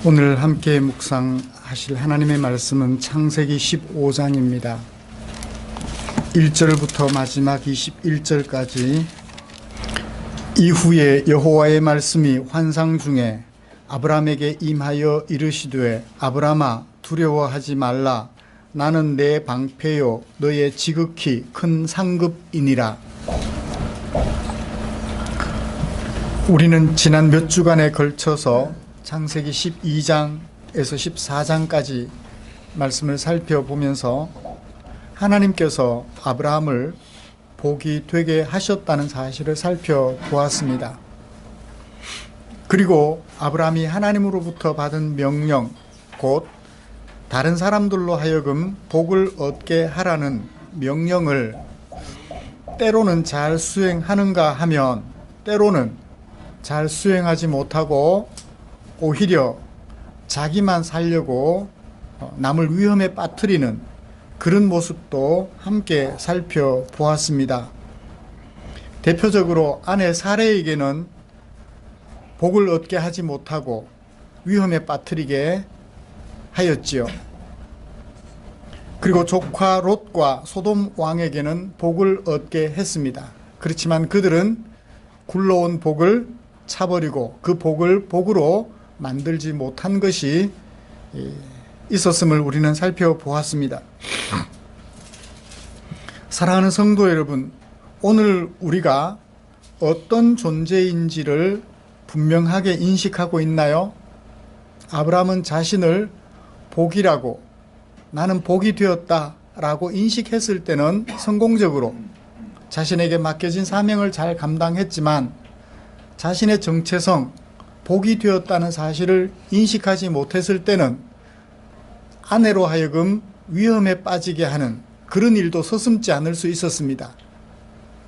오늘 함께 묵상하실 하나님의 말씀은 창세기 15장입니다. 1절부터 마지막 21절까지 이후에 여호와의 말씀이 환상 중에 아브라함에게 임하여 이르시되 아브라함아 두려워하지 말라. 나는 내 방패요 너의 지극히 큰 상급이니라. 우리는 지난 몇 주간에 걸쳐서 창세기 12장에서 14장까지 말씀을 살펴보면서 하나님께서 아브라함을 복이 되게 하셨다는 사실을 살펴보았습니다. 그리고 아브라함이 하나님으로부터 받은 명령, 곧 다른 사람들로 하여금 복을 얻게 하라는 명령을 때로는 잘 수행하는가 하면 때로는 잘 수행하지 못하고 오히려 자기만 살려고 남을 위험에 빠뜨리는 그런 모습도 함께 살펴보았습니다. 대표적으로 아내 사레에게는 복을 얻게 하지 못하고 위험에 빠뜨리게 하였지요. 그리고 조카 롯과 소돔 왕에게는 복을 얻게 했습니다. 그렇지만 그들은 굴러온 복을 차버리고 그 복을 복으로 만들지 못한 것이 있었음을 우리는 살펴보았습니다. 사랑하는 성도 여러분, 오늘 우리가 어떤 존재인지를 분명하게 인식하고 있나요? 아브라함은 자신을 복이라고, 나는 복이 되었다라고 인식했을 때는 성공적으로 자신에게 맡겨진 사명을 잘 감당했지만 자신의 정체성, 복이 되었다는 사실을 인식하지 못했을 때는 아내로 하여금 위험에 빠지게 하는 그런 일도 서슴지 않을 수 있었습니다.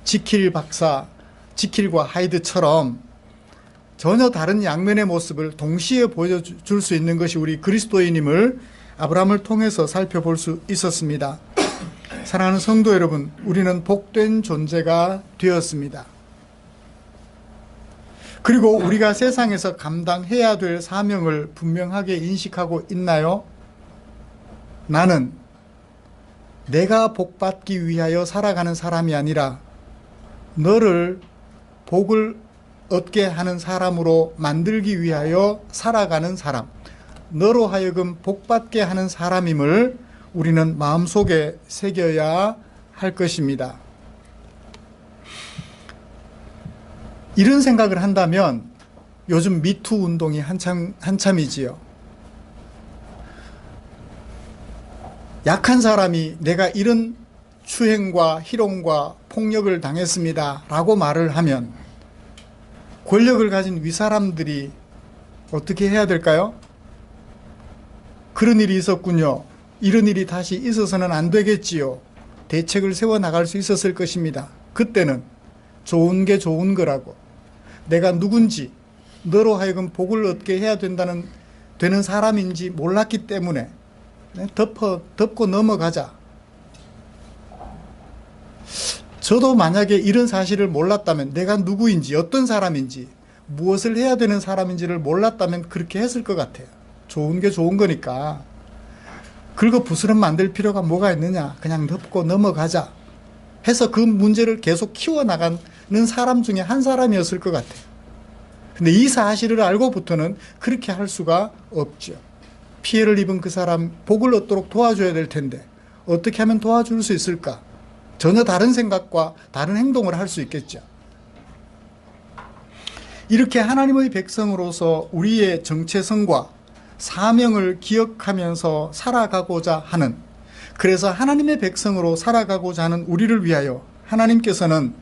지킬 박사, 지킬과 하이드처럼 전혀 다른 양면의 모습을 동시에 보여줄 수 있는 것이 우리 그리스도인임을 아브라함을 통해서 살펴볼 수 있었습니다. 사랑하는 성도 여러분, 우리는 복된 존재가 되었습니다. 그리고 우리가 세상에서 감당해야 될 사명을 분명하게 인식하고 있나요? 나는 내가 복받기 위하여 살아가는 사람이 아니라 너를 복을 얻게 하는 사람으로 만들기 위하여 살아가는 사람, 너로 하여금 복받게 하는 사람임을 우리는 마음속에 새겨야 할 것입니다. 이런 생각을 한다면 요즘 미투 운동이 한참이지요. 약한 사람이 내가 이런 추행과 희롱과 폭력을 당했습니다 라고 말을 하면 권력을 가진 윗사람들이 어떻게 해야 될까요? 그런 일이 있었군요. 이런 일이 다시 있어서는 안 되겠지요. 대책을 세워나갈 수 있었을 것입니다. 그때는 좋은 게 좋은 거라고, 내가 누군지, 너로 하여금 복을 얻게 해야 되는 사람인지 몰랐기 때문에 덮고 넘어가자. 저도 만약에 이런 사실을 몰랐다면, 내가 누구인지, 어떤 사람인지, 무엇을 해야 되는 사람인지를 몰랐다면 그렇게 했을 것 같아요. 좋은 게 좋은 거니까 긁어 부스럼 만들 필요가 뭐가 있느냐, 그냥 덮고 넘어가자 해서 그 문제를 계속 키워나가는 사람 중에 한 사람이었을 것 같아요. 근데 이 사실을 알고부터는 그렇게 할 수가 없죠. 피해를 입은 그 사람 복을 얻도록 도와줘야 될 텐데 어떻게 하면 도와줄 수 있을까? 전혀 다른 생각과 다른 행동을 할 수 있겠죠. 이렇게 하나님의 백성으로서 우리의 정체성과 사명을 기억하면서 살아가고자 하는, 그래서 하나님의 백성으로 살아가고자 하는 우리를 위하여 하나님께서는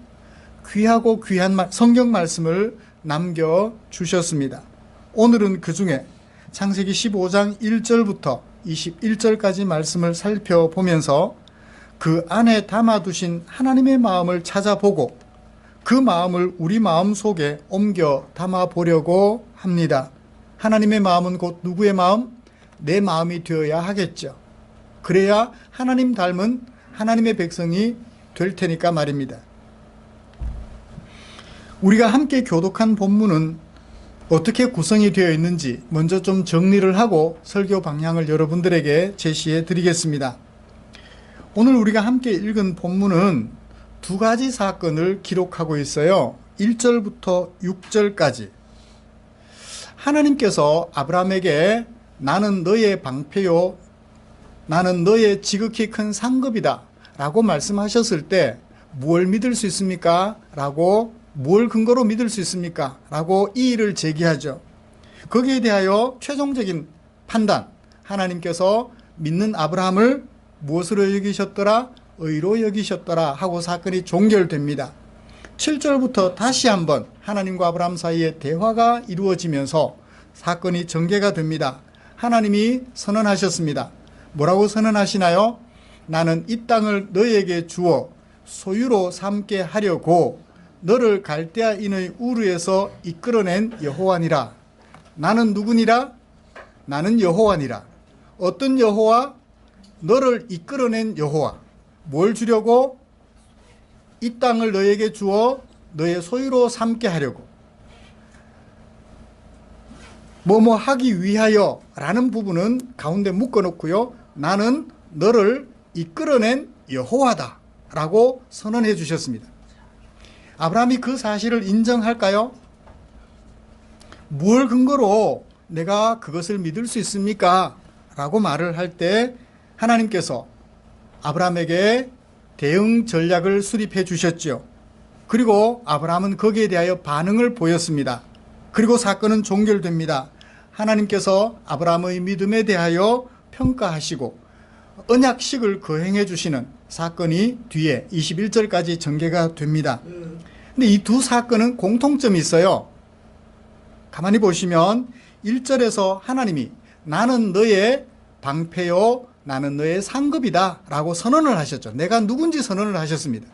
귀하고 귀한 성경 말씀을 남겨주셨습니다. 오늘은 그 중에 창세기 15장 1절부터 21절까지 말씀을 살펴보면서 그 안에 담아두신 하나님의 마음을 찾아보고 그 마음을 우리 마음 속에 옮겨 담아보려고 합니다. 하나님의 마음은 곧 누구의 마음? 내 마음이 되어야 하겠죠. 그래야 하나님 닮은 하나님의 백성이 될 테니까 말입니다. 우리가 함께 교독한 본문은 어떻게 구성이 되어 있는지 먼저 좀 정리를 하고 설교 방향을 여러분들에게 제시해 드리겠습니다. 오늘 우리가 함께 읽은 본문은 두 가지 사건을 기록하고 있어요. 1절부터 6절까지. 하나님께서 아브라함에게 나는 너의 방패요, 나는 너의 지극히 큰 상급이다 라고 말씀하셨을 때 뭘 믿을 수 있습니까? 라고, 뭘 근거로 믿을 수 있습니까? 라고 이의를 제기하죠. 거기에 대하여 최종적인 판단, 하나님께서 믿는 아브라함을 무엇으로 여기셨더라? 의로 여기셨더라 하고 사건이 종결됩니다. 7절부터 다시 한번 하나님과 아브라함 사이에 대화가 이루어지면서 사건이 전개가 됩니다. 하나님이 선언하셨습니다. 뭐라고 선언하시나요? 나는 이 땅을 너에게 주어 소유로 삼게 하려고 너를 갈대아인의 우르에서 이끌어낸 여호와니라. 나는 누구니라? 나는 여호와니라. 어떤 여호와? 너를 이끌어낸 여호와. 뭘 주려고? 이 땅을 너에게 주어 너의 소유로 삼게 하려고. 뭐뭐 하기 위하여 라는 부분은 가운데 묶어놓고요. 나는 너를 이끌어낸 여호와다 라고 선언해 주셨습니다. 아브라함이 그 사실을 인정할까요? 뭘 근거로 내가 그것을 믿을 수 있습니까? 라고 말을 할 때 하나님께서 아브라함에게 대응 전략을 수립해 주셨죠. 그리고 아브라함은 거기에 대하여 반응을 보였습니다. 그리고 사건은 종결됩니다. 하나님께서 아브라함의 믿음에 대하여 평가하시고 언약식을 거행해 주시는 사건이 뒤에 21절까지 전개가 됩니다. 근데 이 두 사건은 공통점이 있어요. 가만히 보시면 1절에서 하나님이 나는 너의 방패요, 나는 너의 상급이다 라고 선언을 하셨죠. 내가 누군지 선언을 하셨습니다.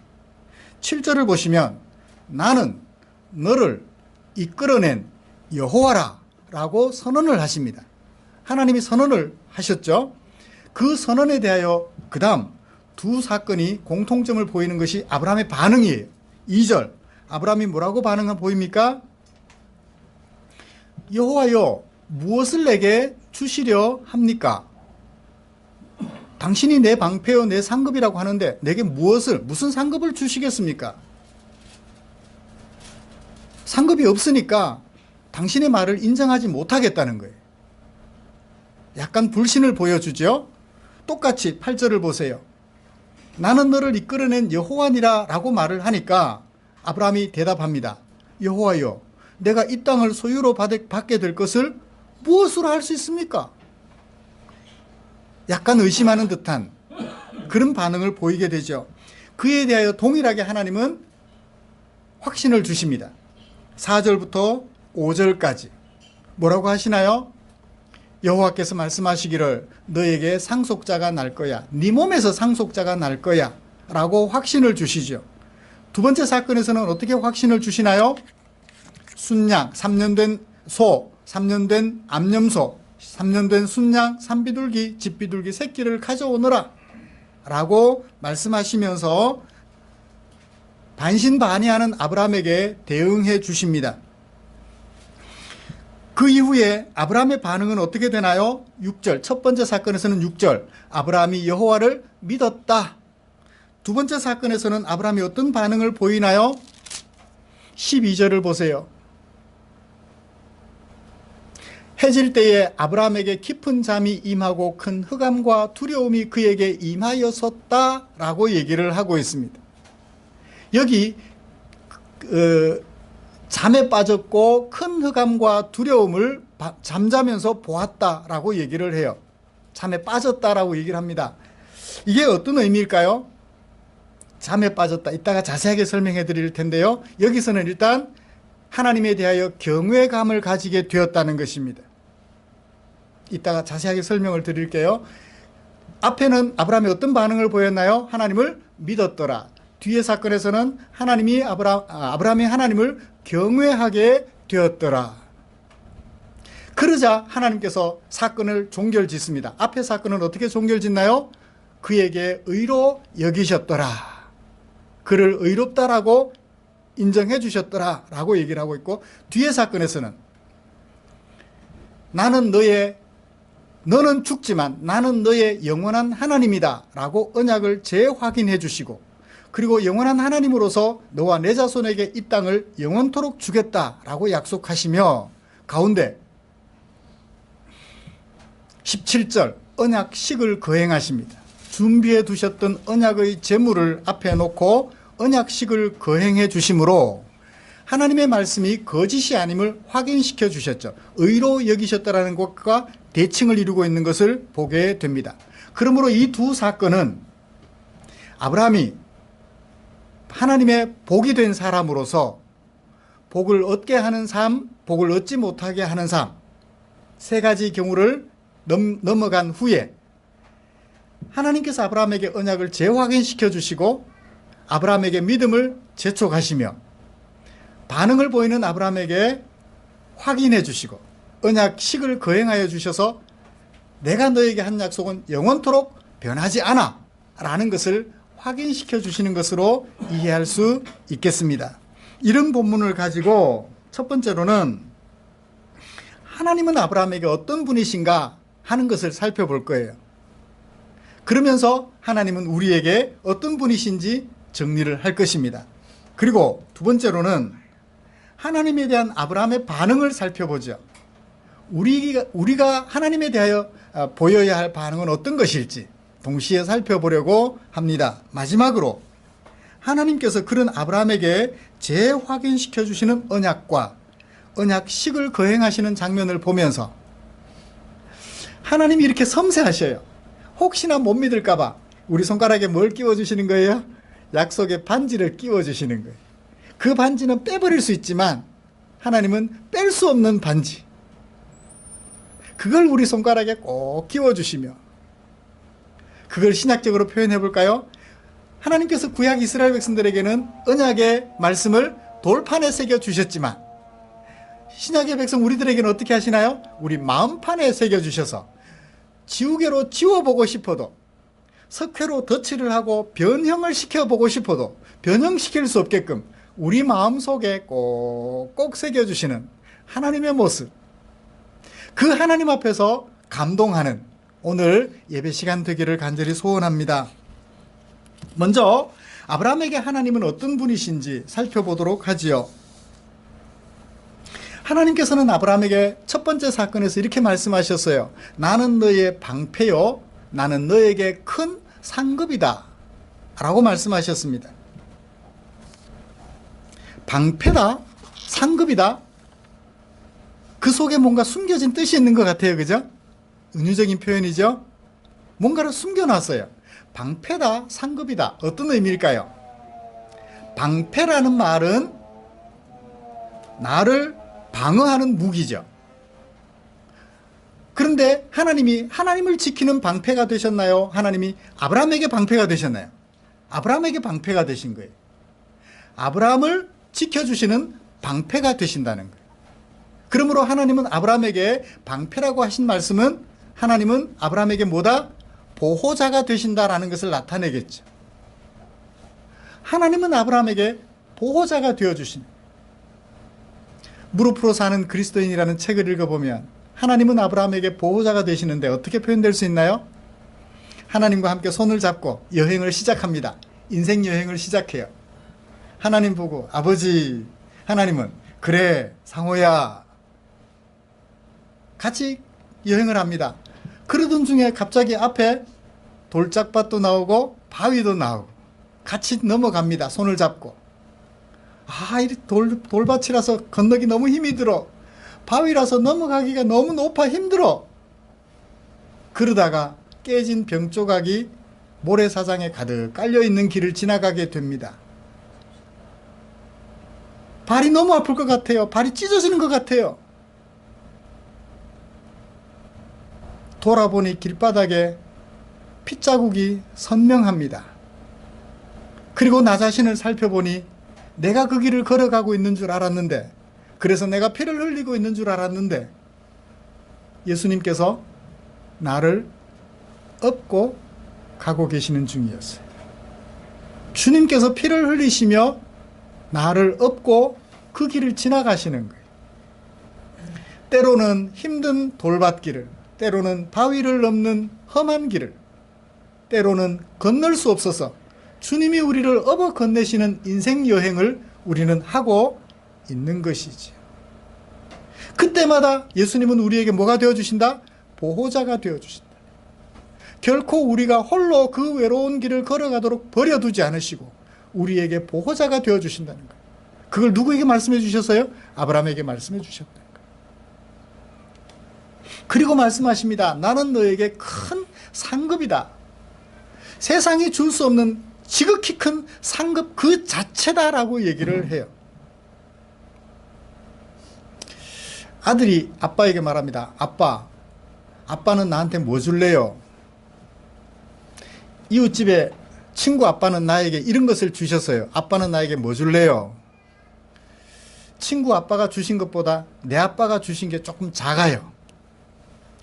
7절을 보시면 나는 너를 이끌어낸 여호와라 라고 선언을 하십니다. 하나님이 선언을 하셨죠. 그 선언에 대하여 그 다음 두 사건이 공통점을 보이는 것이 아브라함의 반응이에요. 2절 아브라함이 뭐라고 반응을 보입니까? 여호와여 무엇을 내게 주시려 합니까? 당신이 내 방패요 내 상급이라고 하는데 내게 무슨 상급을 주시겠습니까? 상급이 없으니까 당신의 말을 인정하지 못하겠다는 거예요. 약간 불신을 보여주죠. 똑같이 8절을 보세요. 나는 너를 이끌어낸 여호와니라 라고 말을 하니까 아브라함이 대답합니다. 여호와여 내가 이 땅을 소유로 받게 될 것을 무엇으로 할 수 있습니까? 약간 의심하는 듯한 그런 반응을 보이게 되죠. 그에 대하여 동일하게 하나님은 확신을 주십니다. 4절부터 5절까지 뭐라고 하시나요? 여호와께서 말씀하시기를 너에게 상속자가 날 거야. 네 몸에서 상속자가 날 거야 라고 확신을 주시죠. 두 번째 사건에서는 어떻게 확신을 주시나요? 순양, 3년 된 소, 3년 된 암염소, 3년 된 순양, 산비둘기, 집비둘기 새끼를 가져오너라 라고 말씀하시면서 반신반의하는 아브라함에게 대응해 주십니다. 그 이후에 아브라함의 반응은 어떻게 되나요? 6절, 첫 번째 사건에서는 6절, 아브라함이 여호와를 믿었다. 두 번째 사건에서는 아브라함이 어떤 반응을 보이나요? 12절을 보세요. 해질 때에 아브라함에게 깊은 잠이 임하고 큰 흑암과 두려움이 그에게 임하였었다 라고 얘기를 하고 있습니다. 여기 잠에 빠졌고 큰 흑암과 두려움을 잠자면서 보았다라고 얘기를 해요. 잠에 빠졌다라고 얘기를 합니다. 이게 어떤 의미일까요? 잠에 빠졌다. 이따가 자세하게 설명해 드릴 텐데요. 여기서는 일단 하나님에 대하여 경외감을 가지게 되었다는 것입니다. 이따가 자세하게 설명을 드릴게요. 앞에는 아브라함이 어떤 반응을 보였나요? 하나님을 믿었더라. 뒤의 사건에서는 하나님이 아브라함이 하나님을 경외하게 되었더라. 그러자 하나님께서 사건을 종결짓습니다. 앞의 사건은 어떻게 종결짓나요? 그에게 의로 여기셨더라. 그를 의롭다라고 인정해 주셨더라 라고 얘기를 하고 있고, 뒤의 사건에서는 너는 죽지만 나는 너의 영원한 하나님이다 라고 언약을 재확인해 주시고, 그리고 영원한 하나님으로서 너와 내 자손에게 이 땅을 영원토록 주겠다 라고 약속하시며, 가운데 17절 언약식을 거행하십니다. 준비해 두셨던 언약의 제물을 앞에 놓고 언약식을 거행해 주심으로 하나님의 말씀이 거짓이 아님을 확인시켜 주셨죠. 의로 여기셨다라는 것과 대칭을 이루고 있는 것을 보게 됩니다. 그러므로 이 두 사건은 아브라함이 하나님의 복이 된 사람으로서 복을 얻게 하는 삶, 복을 얻지 못하게 하는 삶, 세 가지 경우를 넘어간 후에 하나님께서 아브라함에게 언약을 재확인시켜 주시고 아브라함에게 믿음을 재촉하시며 반응을 보이는 아브라함에게 확인해 주시고 언약식을 거행하여 주셔서 내가 너에게 한 약속은 영원토록 변하지 않아 라는 것을 확인시켜 주시는 것으로 이해할 수 있겠습니다. 이런 본문을 가지고 첫 번째로는 하나님은 아브라함에게 어떤 분이신가 하는 것을 살펴볼 거예요. 그러면서 하나님은 우리에게 어떤 분이신지 정리를 할 것입니다. 그리고 두 번째로는 하나님에 대한 아브라함의 반응을 살펴보죠. 우리가 하나님에 대하여 보여야 할 반응은 어떤 것일지 동시에 살펴보려고 합니다. 마지막으로 하나님께서 그런 아브라함에게 재확인시켜 주시는 언약과 언약식을 거행하시는 장면을 보면서 하나님이 이렇게 섬세하셔요. 혹시나 못 믿을까 봐 우리 손가락에 뭘 끼워주시는 거예요? 약속의 반지를 끼워주시는 거예요. 그 반지는 빼버릴 수 있지만 하나님은 뺄 수 없는 반지, 그걸 우리 손가락에 꼭 끼워주시며, 그걸 신학적으로 표현해 볼까요? 하나님께서 구약 이스라엘 백성들에게는 언약의 말씀을 돌판에 새겨 주셨지만 신약의 백성 우리들에게는 어떻게 하시나요? 우리 마음판에 새겨 주셔서 지우개로 지워보고 싶어도, 석회로 덧칠을 하고 변형을 시켜보고 싶어도 변형시킬 수 없게끔 우리 마음속에 꼭꼭 새겨주시는 하나님의 모습, 그 하나님 앞에서 감동하는 오늘 예배 시간 되기를 간절히 소원합니다. 먼저 아브라함에게 하나님은 어떤 분이신지 살펴보도록 하지요. 하나님께서는 아브라함에게 첫 번째 사건에서 이렇게 말씀하셨어요. 나는 너의 방패요, 나는 너에게 큰 상급이다 라고 말씀하셨습니다. 방패다, 상급이다, 그 속에 뭔가 숨겨진 뜻이 있는 것 같아요. 그죠? 은유적인 표현이죠. 뭔가를 숨겨놨어요. 방패다, 상급이다, 어떤 의미일까요? 방패라는 말은 나를 방어하는 무기죠. 그런데 하나님이 하나님을 지키는 방패가 되셨나요? 하나님이 아브라함에게 방패가 되셨나요? 아브라함에게 방패가 되신 거예요. 아브라함을 지켜주시는 방패가 되신다는 거예요. 그러므로 하나님은 아브라함에게 방패라고 하신 말씀은 하나님은 아브라함에게 뭐다? 보호자가 되신다라는 것을 나타내겠죠. 하나님은 아브라함에게 보호자가 되어주신, 무릎으로 사는 그리스도인이라는 책을 읽어보면 하나님은 아브라함에게 보호자가 되시는데 어떻게 표현될 수 있나요? 하나님과 함께 손을 잡고 여행을 시작합니다. 인생 여행을 시작해요. 하나님 보고 아버지, 하나님은 그래 상호야, 같이 여행을 합니다. 그러던 중에 갑자기 앞에 돌짝밭도 나오고 바위도 나오고 같이 넘어갑니다. 손을 잡고. 이 돌밭이라서 건너기 너무 힘이 들어, 바위라서 넘어가기가 너무 높아 힘들어. 그러다가 깨진 병조각이 모래사장에 가득 깔려있는 길을 지나가게 됩니다. 발이 너무 아플 것 같아요. 발이 찢어지는 것 같아요. 돌아보니 길바닥에 핏자국이 선명합니다. 그리고 나 자신을 살펴보니 내가 그 길을 걸어가고 있는 줄 알았는데, 그래서 내가 피를 흘리고 있는 줄 알았는데 예수님께서 나를 업고 가고 계시는 중이었어요. 주님께서 피를 흘리시며 나를 업고 그 길을 지나가시는 거예요. 때로는 힘든 돌밭길을, 때로는 바위를 넘는 험한 길을, 때로는 건널 수 없어서 주님이 우리를 업어 건네시는 인생 여행을 우리는 하고 있는 것이지. 그때마다 예수님은 우리에게 뭐가 되어주신다? 보호자가 되어주신다. 결코 우리가 홀로 그 외로운 길을 걸어가도록 버려두지 않으시고 우리에게 보호자가 되어주신다는 거예요. 그걸 누구에게 말씀해 주셨어요? 아브라함에게 말씀해 주셨다는 거예요. 그리고 말씀하십니다. 나는 너에게 큰 상급이다. 세상이 줄 수 없는 지극히 큰 상급 그 자체다라고 얘기를 해요. 아들이 아빠에게 말합니다. 아빠는 나한테 뭐 줄래요? 이웃집에 친구 아빠는 나에게 이런 것을 주셨어요. 아빠는 나에게 뭐 줄래요? 친구 아빠가 주신 것보다 내 아빠가 주신 게 조금 작아요.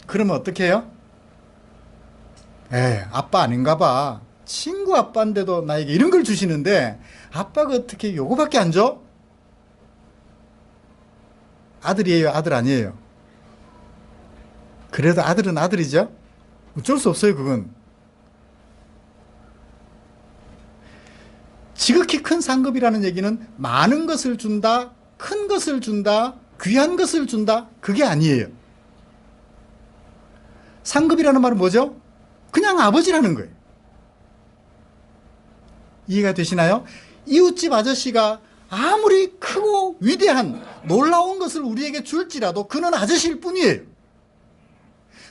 그러면 어떻게 해요? 아빠 아닌가 봐. 친구 아빠인데도 나에게 이런 걸 주시는데 아빠가 어떻게 요거밖에 안 줘? 아들이에요? 아들 아니에요? 그래도 아들은 아들이죠? 어쩔 수 없어요, 그건. 지극히 큰 상급이라는 얘기는 많은 것을 준다, 큰 것을 준다, 귀한 것을 준다, 그게 아니에요. 상급이라는 말은 뭐죠? 그냥 아버지라는 거예요. 이해가 되시나요? 이웃집 아저씨가 아무리 크고 위대한 놀라운 것을 우리에게 줄지라도 그는 아저씨일 뿐이에요.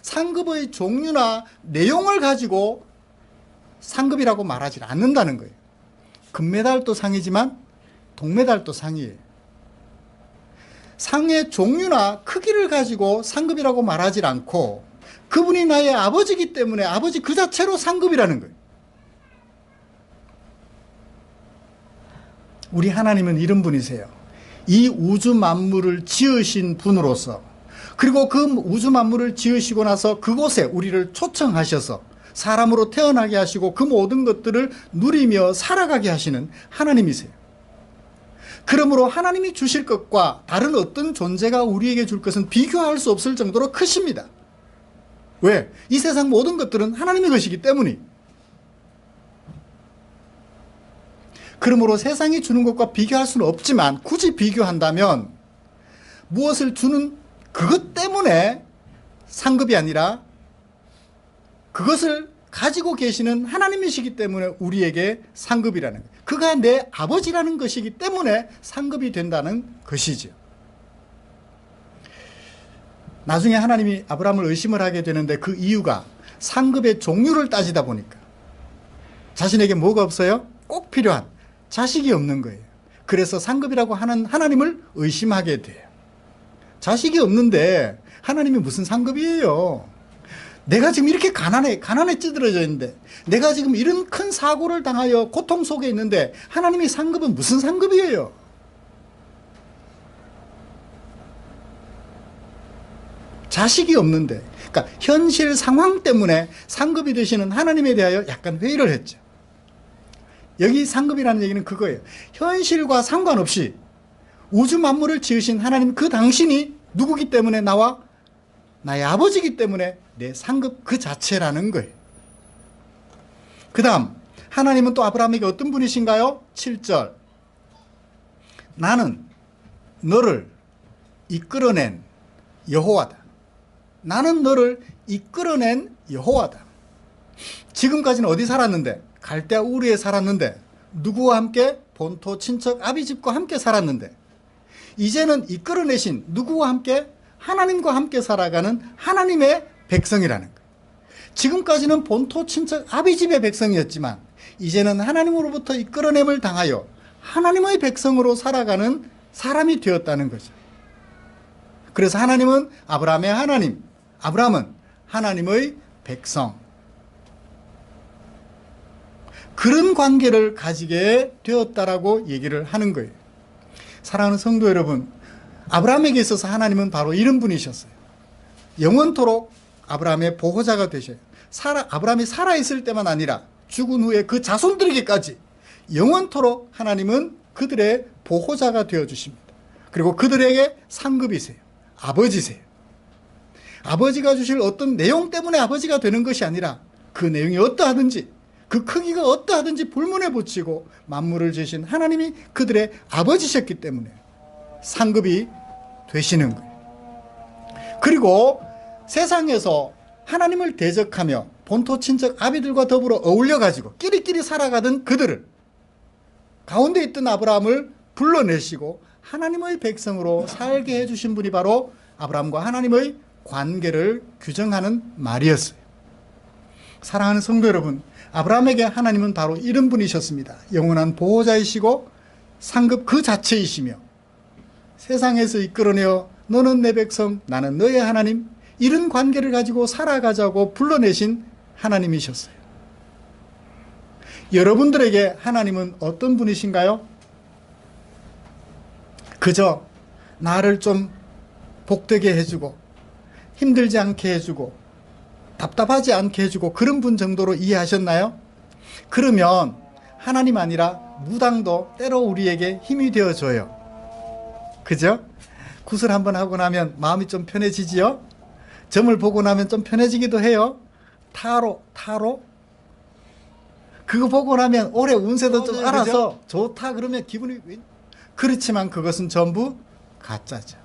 상급의 종류나 내용을 가지고 상급이라고 말하지 않는다는 거예요. 금메달도 상이지만 동메달도 상이에요. 상의 종류나 크기를 가지고 상급이라고 말하지 않고 그분이 나의 아버지이기 때문에 아버지 그 자체로 상급이라는 거예요. 우리 하나님은 이런 분이세요. 이 우주 만물을 지으신 분으로서, 그리고 그 우주 만물을 지으시고 나서 그곳에 우리를 초청하셔서 사람으로 태어나게 하시고 그 모든 것들을 누리며 살아가게 하시는 하나님이세요. 그러므로 하나님이 주실 것과 다른 어떤 존재가 우리에게 줄 것은 비교할 수 없을 정도로 크십니다. 왜? 이 세상 모든 것들은 하나님의 것이기 때문이. 그러므로 세상이 주는 것과 비교할 수는 없지만 굳이 비교한다면 무엇을 주는 그것 때문에 상급이 아니라 그것을 가지고 계시는 하나님이시기 때문에 우리에게 상급이라는 거예요. 그가 내 아버지라는 것이기 때문에 상급이 된다는 것이죠. 나중에 하나님이 아브라함을 의심을 하게 되는데 그 이유가 상급의 종류를 따지다 보니까 자신에게 뭐가 없어요? 꼭 필요한 자식이 없는 거예요. 그래서 상급이라고 하는 하나님을 의심하게 돼요. 자식이 없는데 하나님이 무슨 상급이에요? 내가 지금 이렇게 가난에 찌들어져 있는데, 내가 지금 이런 큰 사고를 당하여 고통 속에 있는데 하나님의 상급은 무슨 상급이에요? 자식이 없는데, 그러니까 현실 상황 때문에 상급이 되시는 하나님에 대하여 약간 회의를 했죠. 여기 상급이라는 얘기는 그거예요. 현실과 상관없이 우주 만물을 지으신 하나님, 그 당신이 누구기 때문에 나의 아버지이기 때문에 내 상급 그 자체라는 거예요. 그 다음 하나님은 또 아브라함에게 어떤 분이신가요? 7절, 나는 너를 이끌어낸 여호와다. 나는 너를 이끌어낸 여호와다. 지금까지는 어디 살았는데? 갈대아 우르에 살았는데, 누구와 함께? 본토 친척 아비집과 함께 살았는데, 이제는 이끌어내신 누구와 함께? 하나님과 함께 살아가는 하나님의 백성이라는 거예요. 지금까지는 본토 친척 아비집의 백성이었지만 이제는 하나님으로부터 이끌어냄을 당하여 하나님의 백성으로 살아가는 사람이 되었다는 거죠. 그래서 하나님은 아브라함의 하나님, 아브라함은 하나님의 백성, 그런 관계를 가지게 되었다라고 얘기를 하는 거예요. 사랑하는 성도 여러분, 아브라함에게 있어서 하나님은 바로 이런 분이셨어요. 영원토록 아브라함의 보호자가 되셔요. 아브라함이 살아있을 때만 아니라 죽은 후에 그 자손들에게까지 영원토록 하나님은 그들의 보호자가 되어주십니다. 그리고 그들에게 상급이세요. 아버지세요. 아버지가 주실 어떤 내용 때문에 아버지가 되는 것이 아니라 그 내용이 어떠하든지 그 크기가 어떠하든지 불문에 붙이고 만물을 지으신 하나님이 그들의 아버지셨기 때문에 상급이 되시는 거예요. 그리고 세상에서 하나님을 대적하며 본토 친척 아비들과 더불어 어울려가지고 끼리끼리 살아가던 그들을 가운데 있던 아브라함을 불러내시고 하나님의 백성으로 살게 해주신 분이 바로 아브라함과 하나님의 관계를 규정하는 말이었어요. 사랑하는 성도 여러분, 아브라함에게 하나님은 바로 이런 분이셨습니다. 영원한 보호자이시고 상급 그 자체이시며 세상에서 이끌어내어 너는 내 백성 나는 너의 하나님, 이런 관계를 가지고 살아가자고 불러내신 하나님이셨어요. 여러분들에게 하나님은 어떤 분이신가요? 그저 나를 좀 복되게 해주고 힘들지 않게 해주고 답답하지 않게 해주고 그런 분 정도로 이해하셨나요? 그러면 하나님 아니라 무당도 때로 우리에게 힘이 되어줘요. 그죠? 구슬 한번 하고 나면 마음이 좀 편해지지요? 점을 보고 나면 좀 편해지기도 해요. 타로 그거 보고 나면 올해 운세도 좀 알아서 좋다 그러면 기분이 그렇지만 그것은 전부 가짜죠.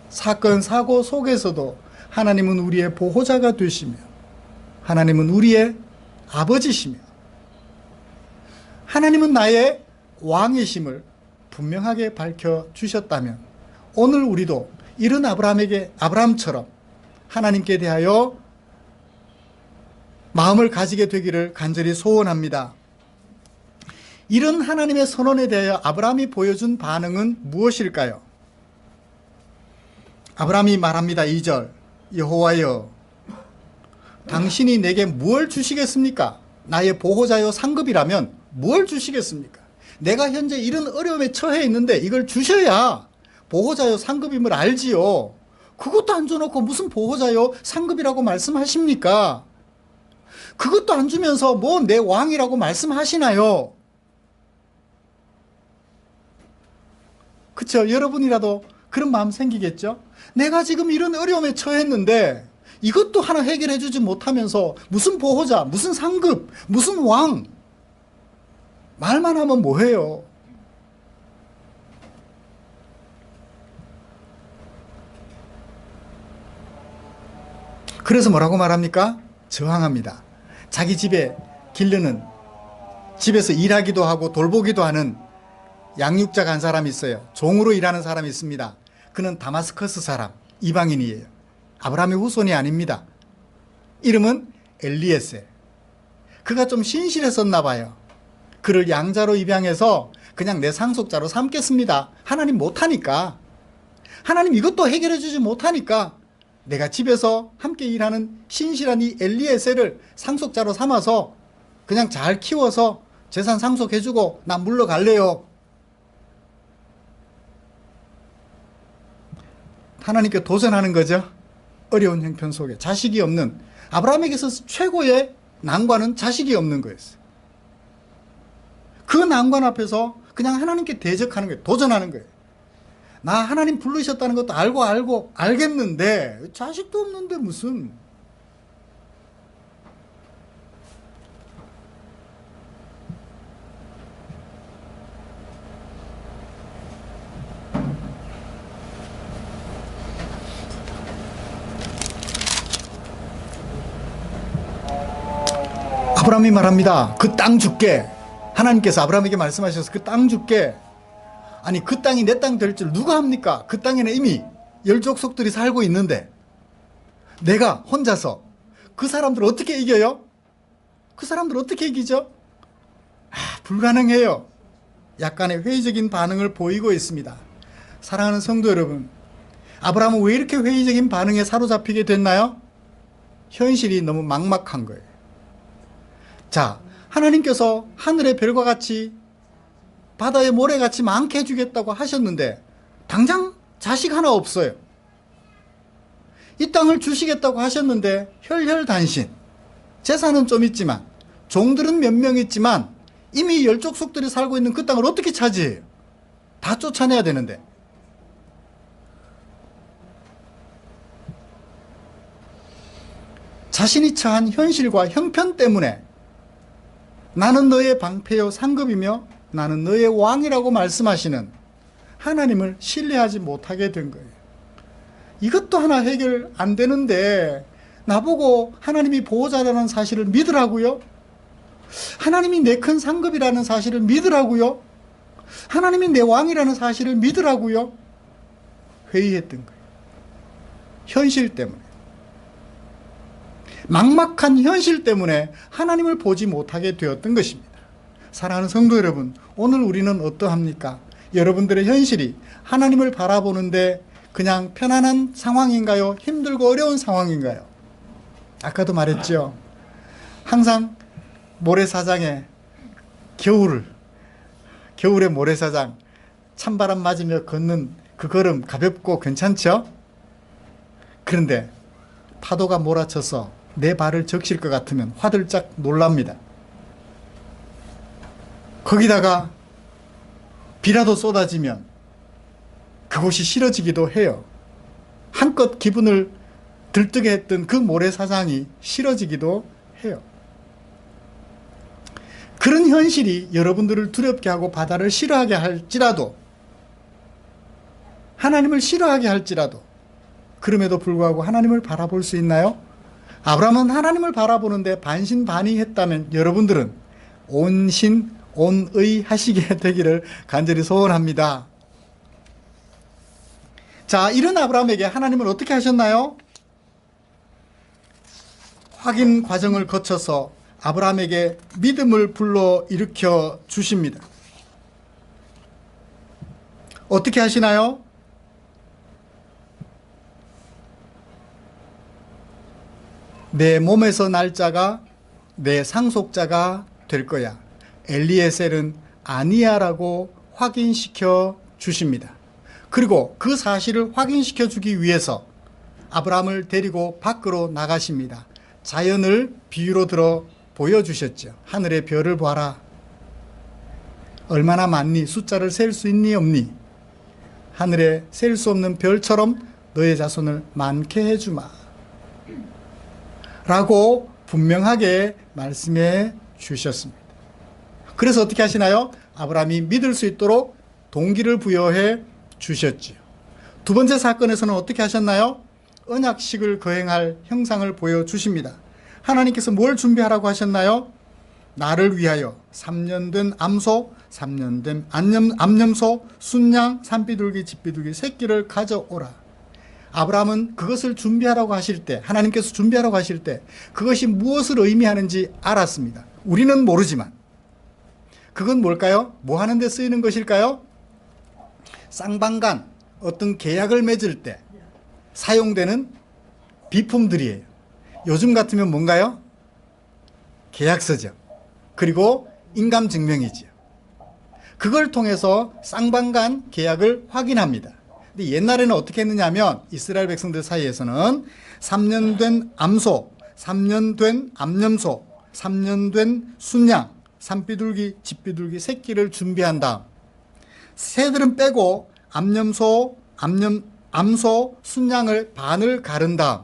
사건 사고 속에서도 하나님은 우리의 보호자가 되시며 하나님은 우리의 아버지시며 하나님은 나의 왕이심을 분명하게 밝혀주셨다면 오늘 우리도 이런 아브라함처럼 하나님께 대하여 마음을 가지게 되기를 간절히 소원합니다. 이런 하나님의 선언에 대하여 아브라함이 보여준 반응은 무엇일까요? 아브라함이 말합니다. 2절 여호와여 당신이 내게 무엇을 주시겠습니까? 나의 보호자여 상급이라면 뭘 주시겠습니까? 내가 현재 이런 어려움에 처해 있는데 이걸 주셔야 보호자여 상급임을 알지요. 그것도 안 줘놓고 무슨 보호자여 상급이라고 말씀하십니까? 그것도 안 주면서 뭐 내 왕이라고 말씀하시나요? 그쵸? 여러분이라도 그런 마음 생기겠죠? 내가 지금 이런 어려움에 처했는데 이것도 하나 해결해 주지 못하면서 무슨 보호자, 무슨 상급, 무슨 왕 말만 하면 뭐해요? 그래서 뭐라고 말합니까? 저항합니다. 자기 집에 기르는 집에서 일하기도 하고 돌보기도 하는 양육자가 한 사람이 있어요. 종으로 일하는 사람이 있습니다. 그는 다마스커스 사람, 이방인이에요. 아브라함의 후손이 아닙니다. 이름은 엘리에셀. 그가 좀 신실했었나 봐요. 그를 양자로 입양해서 그냥 내 상속자로 삼겠습니다. 하나님 못하니까. 하나님 이것도 해결해 주지 못하니까 내가 집에서 함께 일하는 신실한 이 엘리에셀을 상속자로 삼아서 그냥 잘 키워서 재산 상속해주고 난 물러갈래요. 하나님께 도전하는 거죠. 어려운 형편 속에 자식이 없는 아브라함에게서 최고의 난관은 자식이 없는 거였어요. 그 난관 앞에서 그냥 하나님께 대적하는 거예요. 도전하는 거예요. 나 하나님 부르셨다는 것도 알고 알겠는데 자식도 없는데 무슨. 아브라함이 말합니다. 그 땅 줄게. 하나님께서 아브라함에게 말씀하셔서 그 땅 줄게. 아니 그 땅이 내 땅 될 줄 누가 합니까? 그 땅에는 이미 열족속들이 살고 있는데 내가 혼자서 그 사람들 어떻게 이겨요? 그 사람들 어떻게 이기죠? 불가능해요. 약간의 회의적인 반응을 보이고 있습니다. 사랑하는 성도 여러분, 아브라함은 왜 이렇게 회의적인 반응에 사로잡히게 됐나요? 현실이 너무 막막한 거예요. 자, 하나님께서 하늘의 별과 같이 바다의 모래같이 많게 해주겠다고 하셨는데 당장 자식 하나 없어요. 이 땅을 주시겠다고 하셨는데 혈혈단신, 재산은 좀 있지만 종들은 몇 명 있지만 이미 열족속들이 살고 있는 그 땅을 어떻게 차지해요? 다 쫓아내야 되는데. 자신이 처한 현실과 형편 때문에 나는 너의 방패요 상급이며 나는 너의 왕이라고 말씀하시는 하나님을 신뢰하지 못하게 된 거예요. 이것도 하나 해결 안 되는데 나보고 하나님이 보호자라는 사실을 믿으라고요? 하나님이 내 큰 상급이라는 사실을 믿으라고요? 하나님이 내 왕이라는 사실을 믿으라고요? 회의했던 거예요. 현실 때문에. 막막한 현실 때문에 하나님을 보지 못하게 되었던 것입니다. 사랑하는 성도 여러분, 오늘 우리는 어떠합니까? 여러분들의 현실이 하나님을 바라보는데 그냥 편안한 상황인가요? 힘들고 어려운 상황인가요? 아까도 말했죠. 항상 모래사장에 겨울에 모래사장 찬바람 맞으며 걷는 그 걸음 가볍고 괜찮죠? 그런데 파도가 몰아쳐서 내 발을 적실 것 같으면 화들짝 놀랍니다. 거기다가 비라도 쏟아지면 그곳이 싫어지기도 해요. 한껏 기분을 들뜨게 했던 그 모래사장이 싫어지기도 해요. 그런 현실이 여러분들을 두렵게 하고 바다를 싫어하게 할지라도, 하나님을 싫어하게 할지라도, 그럼에도 불구하고 하나님을 바라볼 수 있나요? 아브라함은 하나님을 바라보는데 반신반의했다면 여러분들은 온신 온의 하시게 되기를 간절히 소원합니다. 자, 이런 아브라함에게 하나님은 어떻게 하셨나요? 확인 과정을 거쳐서 아브라함에게 믿음을 불러일으켜 주십니다. 어떻게 하시나요? 내 몸에서 날 자가 내 상속자가 될 거야. 엘리에셀은 아니야라고 확인시켜 주십니다. 그리고 그 사실을 확인시켜 주기 위해서 아브라함을 데리고 밖으로 나가십니다. 자연을 비유로 들어 보여주셨죠. 하늘의 별을 봐라. 얼마나 많니? 숫자를 셀 수 있니 없니? 하늘에 셀 수 없는 별처럼 너의 자손을 많게 해주마 라고 분명하게 말씀해 주셨습니다. 그래서 어떻게 하시나요? 아브라함이 믿을 수 있도록 동기를 부여해 주셨지요. 두 번째 사건에서는 어떻게 하셨나요? 언약식을 거행할 형상을 보여주십니다. 하나님께서 뭘 준비하라고 하셨나요? 나를 위하여 3년 된 암소, 3년 된 암염소, 순양, 산비둘기, 집비둘기 새끼를 가져오라. 아브라함은 그것을 준비하라고 하실 때, 하나님께서 준비하라고 하실 때 그것이 무엇을 의미하는지 알았습니다. 우리는 모르지만 그건 뭘까요? 뭐 하는 데 쓰이는 것일까요? 쌍방간, 어떤 계약을 맺을 때 사용되는 비품들이에요. 요즘 같으면 뭔가요? 계약서죠. 그리고 인감증명이죠. 그걸 통해서 쌍방간 계약을 확인합니다. 근데 옛날에는 어떻게 했느냐 하면 이스라엘 백성들 사이에서는 3년 된 암소, 3년 된 암염소, 3년 된 순양, 산비둘기, 집비둘기 새끼를 준비한 다음 새들은 빼고 암염소, 암소, 순양을 반을 가른 다음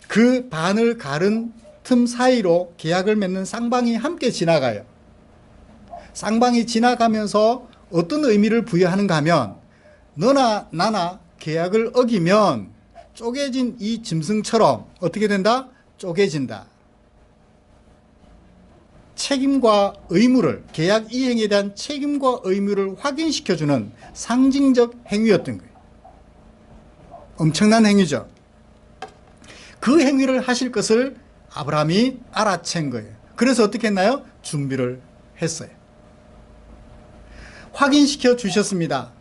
그 반을 가른 틈 사이로 계약을 맺는 쌍방이 함께 지나가요. 쌍방이 지나가면서 어떤 의미를 부여하는가 하면 너나 나나 계약을 어기면 쪼개진 이 짐승처럼 어떻게 된다? 쪼개진다. 책임과 의무를, 계약 이행에 대한 책임과 의무를 확인시켜주는 상징적 행위였던 거예요. 엄청난 행위죠. 그 행위를 하실 것을 아브라함이 알아챈 거예요. 그래서 어떻게 했나요? 준비를 했어요. 확인시켜 주셨습니다.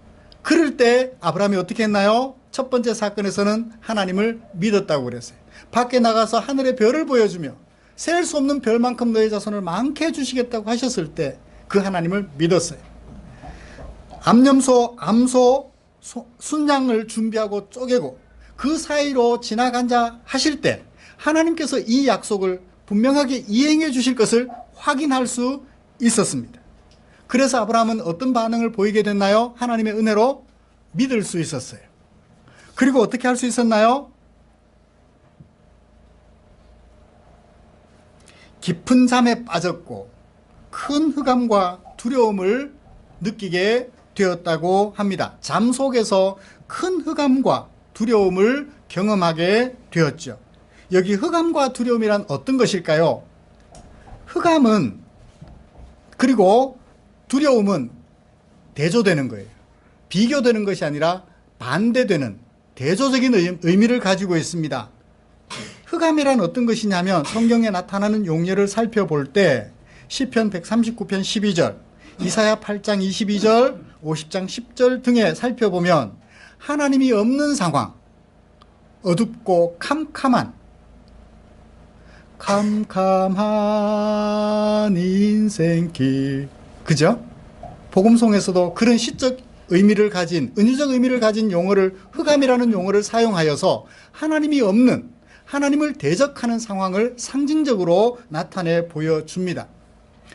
그럴 때 아브라함이 어떻게 했나요? 첫 번째 사건에서는 하나님을 믿었다고 그랬어요. 밖에 나가서 하늘의 별을 보여주며 셀 수 없는 별만큼 너의 자손을 많게 해주시겠다고 하셨을 때 그 하나님을 믿었어요. 암염소, 암소, 순양을 준비하고 쪼개고 그 사이로 지나간자 하실 때 하나님께서 이 약속을 분명하게 이행해 주실 것을 확인할 수 있었습니다. 그래서 아브라함은 어떤 반응을 보이게 됐나요? 하나님의 은혜로 믿을 수 있었어요. 그리고 어떻게 할 수 있었나요? 깊은 잠에 빠졌고 큰 흑암과 두려움을 느끼게 되었다고 합니다. 잠 속에서 큰 흑암과 두려움을 경험하게 되었죠. 여기 흑암과 두려움이란 어떤 것일까요? 흑암은 그리고 두려움은 대조되는 거예요. 비교되는 것이 아니라 반대되는 대조적인 의미를 가지고 있습니다. 흑암이란 어떤 것이냐면 성경에 나타나는 용례를 살펴볼 때 시편 139편 12절, 이사야 8장 22절, 50장 10절 등에 살펴보면 하나님이 없는 상황, 어둡고 캄캄한 인생길, 그죠? 복음송에서도 그런 시적 의미를 가진, 은유적 의미를 가진 용어를, 흑암이라는 용어를 사용하여서 하나님이 없는, 하나님을 대적하는 상황을 상징적으로 나타내 보여줍니다.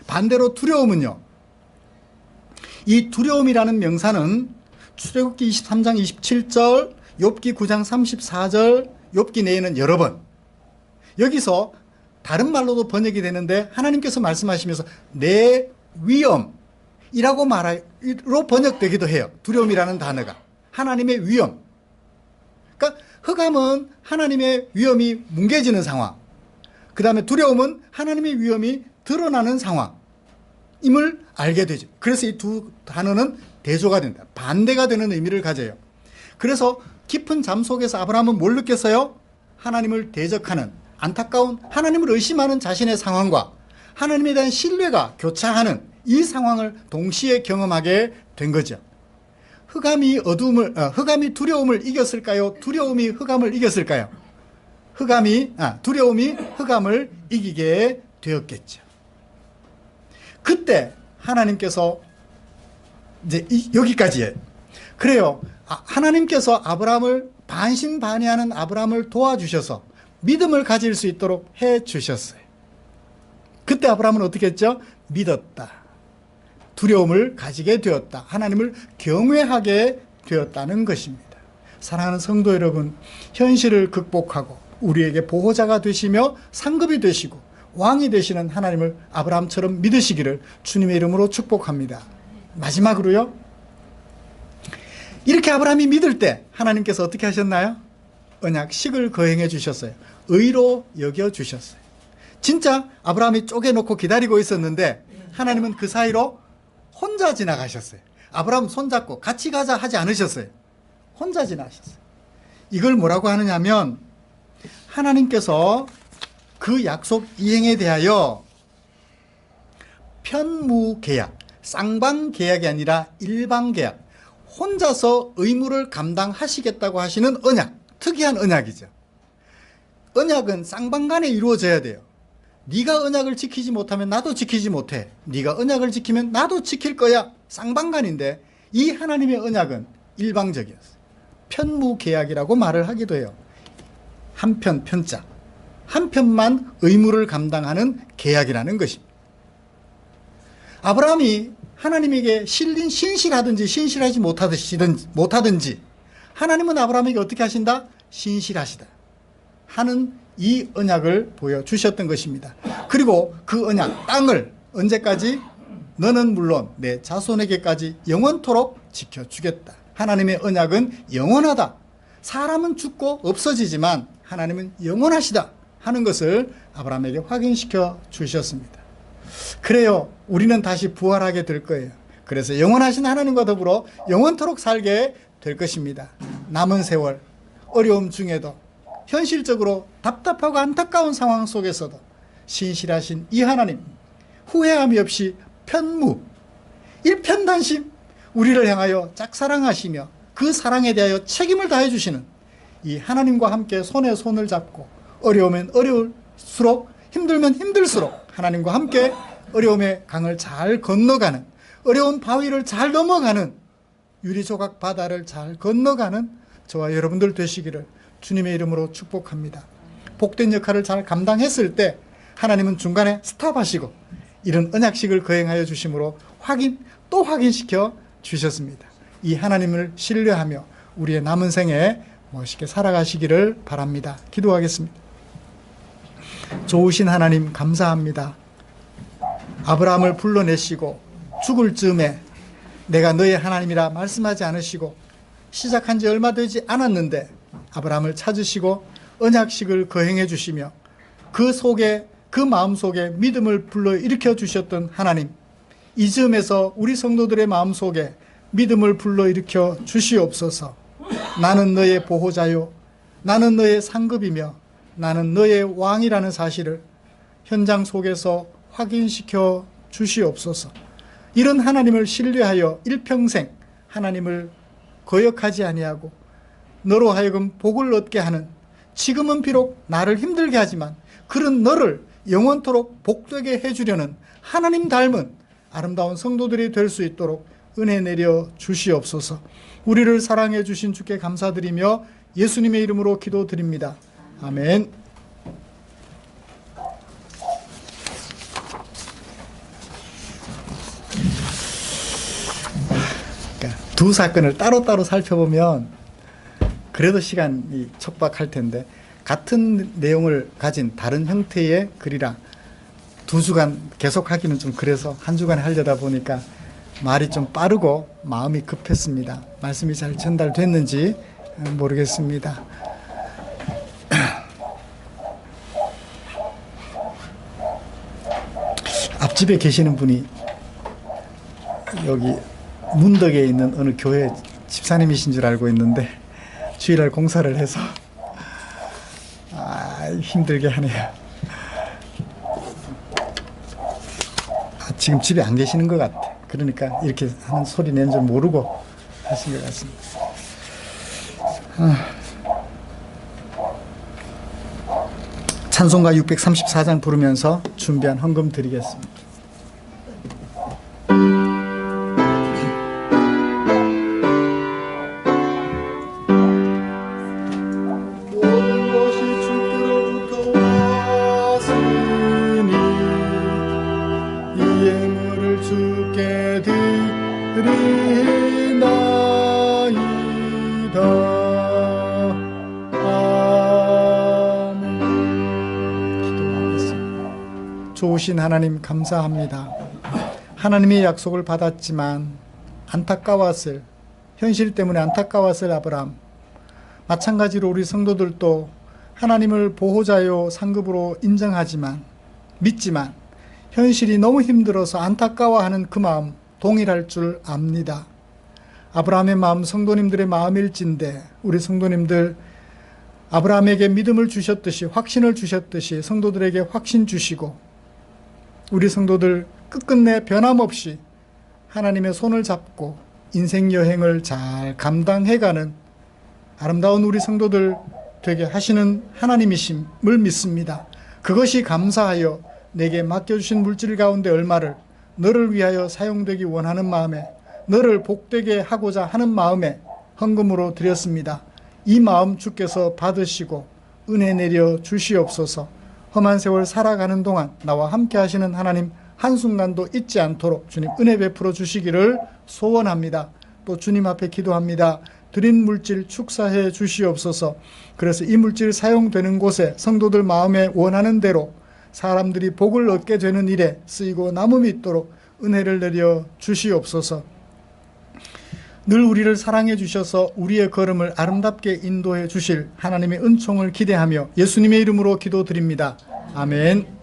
반대로 두려움은요, 이 두려움이라는 명사는 출애굽기 23장 27절, 욥기 9장 34절, 욥기 내에는 여러 번, 여기서 다른 말로도 번역이 되는데 하나님께서 말씀하시면서 내 위엄이라고 말로 번역되기도 해요. 두려움이라는 단어가 하나님의 위엄. 그러니까 흑암은 하나님의 위엄이 뭉개지는 상황, 그 다음에 두려움은 하나님의 위엄이 드러나는 상황임을 알게 되죠. 그래서 이 두 단어는 대조가 된다, 반대가 되는 의미를 가져요. 그래서 깊은 잠 속에서 아브라함은 뭘 느꼈어요? 하나님을 대적하는, 안타까운, 하나님을 의심하는 자신의 상황과 하나님에 대한 신뢰가 교차하는 이 상황을 동시에 경험하게 된 거죠. 흑암이 두려움을 이겼을까요? 두려움이 흑암을 이겼을까요? 두려움이 흑암을 이기게 되었겠죠. 그때 하나님께서 이제 여기까지예요. 그래요. 하나님께서 아브라함을, 반신반의하는 아브라함을 도와주셔서 믿음을 가질 수 있도록 해 주셨어요. 그때 아브라함은 어떻게 했죠? 믿었다. 두려움을 가지게 되었다. 하나님을 경외하게 되었다는 것입니다. 사랑하는 성도 여러분, 현실을 극복하고 우리에게 보호자가 되시며 상급이 되시고 왕이 되시는 하나님을 아브라함처럼 믿으시기를 주님의 이름으로 축복합니다. 마지막으로요, 이렇게 아브라함이 믿을 때 하나님께서 어떻게 하셨나요? 언약식을 거행해 주셨어요. 의로 여겨 주셨어요. 진짜 아브라함이 쪼개놓고 기다리고 있었는데 하나님은 그 사이로 혼자 지나가셨어요. 아브라함 손잡고 같이 가자 하지 않으셨어요. 혼자 지나가셨어요. 이걸 뭐라고 하느냐면 하나님께서 그 약속 이행에 대하여 편무계약, 쌍방계약이 아니라 일방계약, 혼자서 의무를 감당하시겠다고 하시는 언약, 특이한 언약이죠. 언약은 쌍방간에 이루어져야 돼요. 네가 언약을 지키지 못하면 나도 지키지 못해. 네가 언약을 지키면 나도 지킬 거야. 쌍방간인데 이 하나님의 언약은 일방적이었어요. 편무계약이라고 말을 하기도 해요. 한편, 편자, 한편만 의무를 감당하는 계약이라는 것입니다. 아브라함이 하나님에게 신실하든지 신실하지 못하든지 하나님은 아브라함에게 어떻게 하신다? 신실하시다 하는 이 언약을 보여주셨던 것입니다. 그리고 그 언약, 땅을 언제까지? 너는 물론 내 자손에게까지 영원토록 지켜주겠다. 하나님의 언약은 영원하다. 사람은 죽고 없어지지만 하나님은 영원하시다 하는 것을 아브라함에게 확인시켜 주셨습니다. 그래요, 우리는 다시 부활하게 될 거예요. 그래서 영원하신 하나님과 더불어 영원토록 살게 될 것입니다. 남은 세월, 어려움 중에도 현실적으로 답답하고 안타까운 상황 속에서도 신실하신 이 하나님, 후회함이 없이 편무, 일편단심, 우리를 향하여 짝사랑하시며 그 사랑에 대하여 책임을 다해 주시는 이 하나님과 함께 손에 손을 잡고 어려우면 어려울수록, 힘들면 힘들수록 하나님과 함께 어려움의 강을 잘 건너가는, 어려운 바위를 잘 넘어가는, 유리조각 바다를 잘 건너가는 저와 여러분들 되시기를 주님의 이름으로 축복합니다. 복된 역할을 잘 감당했을 때 하나님은 중간에 스탑하시고 이런 언약식을 거행하여 주심으로 또 확인시켜 주셨습니다. 이 하나님을 신뢰하며 우리의 남은 생에 멋있게 살아가시기를 바랍니다. 기도하겠습니다. 좋으신 하나님 감사합니다. 아브라함을 불러내시고 죽을 즈음에 내가 너의 하나님이라 말씀하지 않으시고 시작한 지 얼마 되지 않았는데 아브라함을 찾으시고 언약식을 거행해 주시며 그 마음속에 믿음을 불러일으켜 주셨던 하나님, 이 즈음에서 우리 성도들의 마음속에 믿음을 불러일으켜 주시옵소서. 나는 너의 보호자요, 나는 너의 상급이며 나는 너의 왕이라는 사실을 현장 속에서 확인시켜 주시옵소서. 이런 하나님을 신뢰하여 일평생 하나님을 거역하지 아니하고 너로 하여금 복을 얻게 하는, 지금은 비록 나를 힘들게 하지만 그런 너를 영원토록 복되게 해주려는 하나님 닮은 아름다운 성도들이 될 수 있도록 은혜 내려 주시옵소서. 우리를 사랑해 주신 주께 감사드리며 예수님의 이름으로 기도드립니다. 아멘. 그러니까 두 사건을 따로따로 살펴보면 그래도 시간이 촉박할 텐데, 같은 내용을 가진 다른 형태의 글이라 2주간 계속하기는 좀 그래서 1주간에 하려다 보니까 말이 좀 빠르고 마음이 급했습니다. 말씀이 잘 전달됐는지 모르겠습니다. 앞집에 계시는 분이 여기 문덕에 있는 어느 교회 집사님이신 줄 알고 있는데 주일날 공사를 해서 힘들게 하네요. 지금 집에 안 계시는 것 같아. 그러니까 이렇게 하는 소리 낸 줄 모르고 하신 것 같습니다. 찬송가 634장 부르면서 준비한 헌금 드리겠습니다. 좋으신 하나님 감사합니다. 하나님의 약속을 받았지만 안타까웠을, 현실 때문에 안타까웠을 아브라함, 마찬가지로 우리 성도들도 하나님을 보호자요 상급으로 인정하지만, 믿지만 현실이 너무 힘들어서 안타까워하는 그 마음 동일할 줄 압니다. 아브라함의 마음 성도님들의 마음일진데, 우리 성도님들 아브라함에게 믿음을 주셨듯이, 확신을 주셨듯이 성도들에게 확신 주시고, 우리 성도들 끝끝내 변함없이 하나님의 손을 잡고 인생 여행을 잘 감당해가는 아름다운 우리 성도들 되게 하시는 하나님이심을 믿습니다. 그것이 감사하여 내게 맡겨주신 물질 가운데 얼마를 너를 위하여 사용되기 원하는 마음에, 너를 복되게 하고자 하는 마음에 헌금으로 드렸습니다. 이 마음 주께서 받으시고 은혜 내려 주시옵소서. 험한 세월 살아가는 동안 나와 함께 하시는 하나님 한순간도 잊지 않도록 주님 은혜 베풀어 주시기를 소원합니다. 또 주님 앞에 기도합니다. 드린 물질 축사해 주시옵소서. 그래서 이 물질 사용되는 곳에 성도들 마음에 원하는 대로 사람들이 복을 얻게 되는 일에 쓰이고 남음이 있도록 은혜를 내려 주시옵소서. 늘 우리를 사랑해 주셔서 우리의 걸음을 아름답게 인도해 주실 하나님의 은총을 기대하며 예수님의 이름으로 기도드립니다. 아멘.